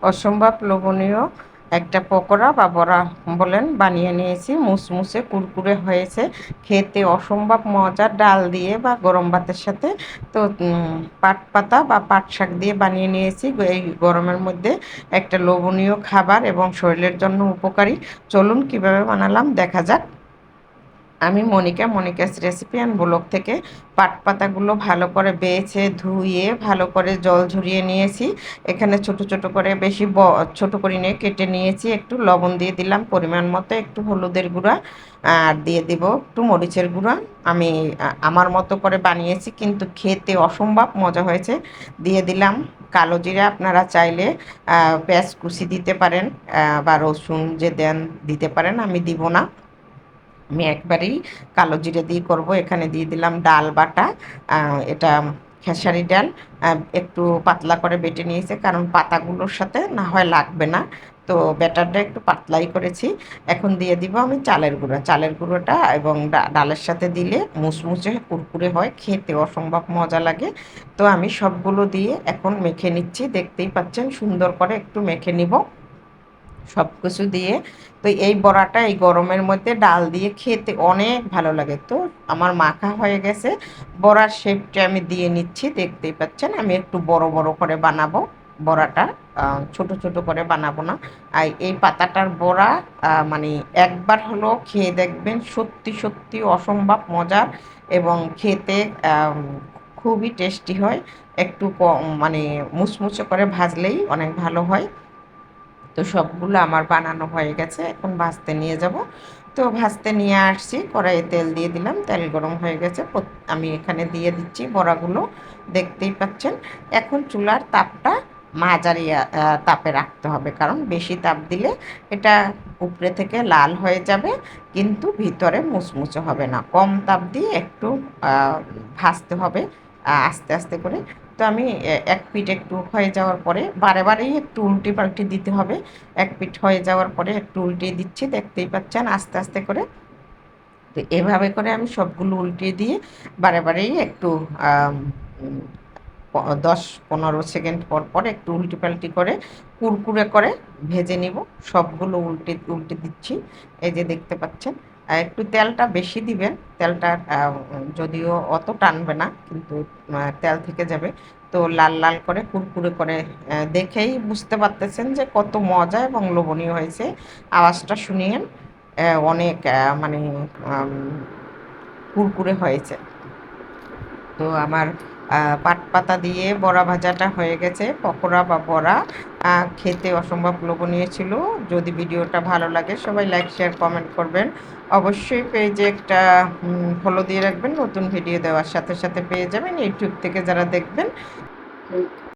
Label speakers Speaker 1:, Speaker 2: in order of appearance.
Speaker 1: অসম্ভব লোভনীয় একটা পকোড়া বা বড়া বলেন বানিয়ে নিয়েছি। মুসমুসে কুরকুরে হয়েছে, খেতে অসম্ভব মজা, ডাল দিয়ে বা গরম ভাতের সাথে। তো পাট পাতা বা পাট শাক দিয়ে বানিয়ে নিয়েছি। এই গরমের মধ্যে একটা লোভনীয় খাবার এবং শরীরের জন্য উপকারী। চলুন কিভাবে বানালাম দেখা যাক। আমি মনিকাস রেসিপি অ্যান্ড ব্লগ থেকে পাট পাতাগুলো ভালো করে বেছে ধুয়ে ভালো করে জল ঝরিয়ে নিয়েছি। এখানে ছোট ছোট করে, বেশি ছোট করে নিয়ে কেটে নিয়েছি। একটু লবণ দিয়ে দিলাম পরিমাণ মতো, একটু হলুদের গুঁড়া আর দিয়ে দিব একটু মরিচের গুঁড়া। আমি আমার মতো করে বানিয়েছি, কিন্তু খেতে অসম্ভব মজা হয়েছে। দিয়ে দিলাম কালো জিরা, আপনারা চাইলে পেঁয়াজ কুচি দিতে পারেন বা রসুন যে দেন দিতে পারেন, আমি দিব না। আমি একবারেই কালো জিরে দিয়ে করব। এখানে দিয়ে দিলাম ডাল বাটা, এটা খেসারি ডাল, একটু পাতলা করে বেটে নিয়েছে, কারণ পাতাগুলোর সাথে না হয় লাগবে না। তো ব্যাটারটা একটু পাতলাই করেছি। এখন দিয়ে দিব আমি চালের গুঁড়া। চালের গুঁড়োটা এবং ডালের সাথে দিলে মুচমুচে কুরকুরে হয়, খেতে অসম্ভব মজা লাগে। তো আমি সবগুলো দিয়ে এখন মেখে নিচ্ছি, দেখতেই পাচ্ছেন সুন্দর করে একটু মেখে নিব সব কিছু দিয়ে। তো এই বড়াটা এই গরমের মধ্যে ডাল দিয়ে খেতে অনেক ভালো লাগে। তো আমার মাখা হয়ে গেছে, বড়ার শেপটা আমি দিয়ে নিচ্ছি, দেখতেই পাচ্ছেন। আমি একটু বড় বড় করে বানাবো বড়াটা, ছোট ছোট করে বানাবো না। আর এই পাতাটার বড়া মানে একবার হলো খেয়ে দেখবেন, সত্যি সত্যি অসম্ভব মজার এবং খেতে খুবই টেস্টি হয়। একটু কম মানে মুচমুচে করে ভাজলেই অনেক ভালো হয়। তো সবগুলো আমার বানানো হয়ে গেছে, এখন ভাজতে নিয়ে যাব। তো ভাজতে নিয়ে আসছি, কড়াইয়ে তেল দিয়ে দিলাম, তেল গরম হয়ে গেছে। আমি এখানে দিয়ে দিচ্ছি বড়াগুলো, দেখতেই পাচ্ছেন। এখন চুলার তাপটা মাঝারি তাপে রাখতে হবে, কারণ বেশি তাপ দিলে এটা উপরে থেকে লাল হয়ে যাবে, কিন্তু ভিতরে মুচমুচে হবে না। কম তাপ দিয়ে একটু ভাজতে হবে আস্তে আস্তে করে। তো আমি এক পিঠ একটু হয়ে যাওয়ার পরে বারে বারেই একটু উল্টে পাল্টে দিতে হবে। এক পিঠ হয়ে যাওয়ার পরে একটু উল্টিয়ে দিচ্ছি, দেখতেই পাচ্ছেন, আস্তে আস্তে করে। তো এভাবে করে আমি সবগুলো উল্টিয়ে দিয়ে বারে বারেই একটু আম, উম, 10-15 সেকেন্ড পর পর একটু উল্টি পাল্টি করে কুরকুরে করে ভেজে নিব। সবগুলো উল্টে উল্টে দিচ্ছি, এই যে দেখতে পাচ্ছেন। একটু তেলটা বেশি দিবেন, তেলটা যদিও অত টানবে না, কিন্তু তেল থেকে যাবে। তো লাল লাল করে কুরকুরে করে দেখেই বুঝতে পারতেছেন যে কত মজা এবং লোভনীয় হয়েছে। আওয়াজটা শুনিয়েন, অনেক মানে আম, কুরকুরে হয়েছে। তো আমার পাট পাতা দিয়ে বড়া ভাজাটা হয়ে গেছে, পকোড়া বা বড়া খেতে অসম্ভব লোভনীয় ছিল। যদি ভিডিওটা ভালো লাগে সবাই লাইক শেয়ার কমেন্ট করবেন। অবশ্যই পেজে একটা ফলো দিয়ে রাখবেন, নতুন ভিডিও দেওয়ার সাথে সাথে পেয়ে যাবেন। ইউটিউব থেকে যারা দেখবেন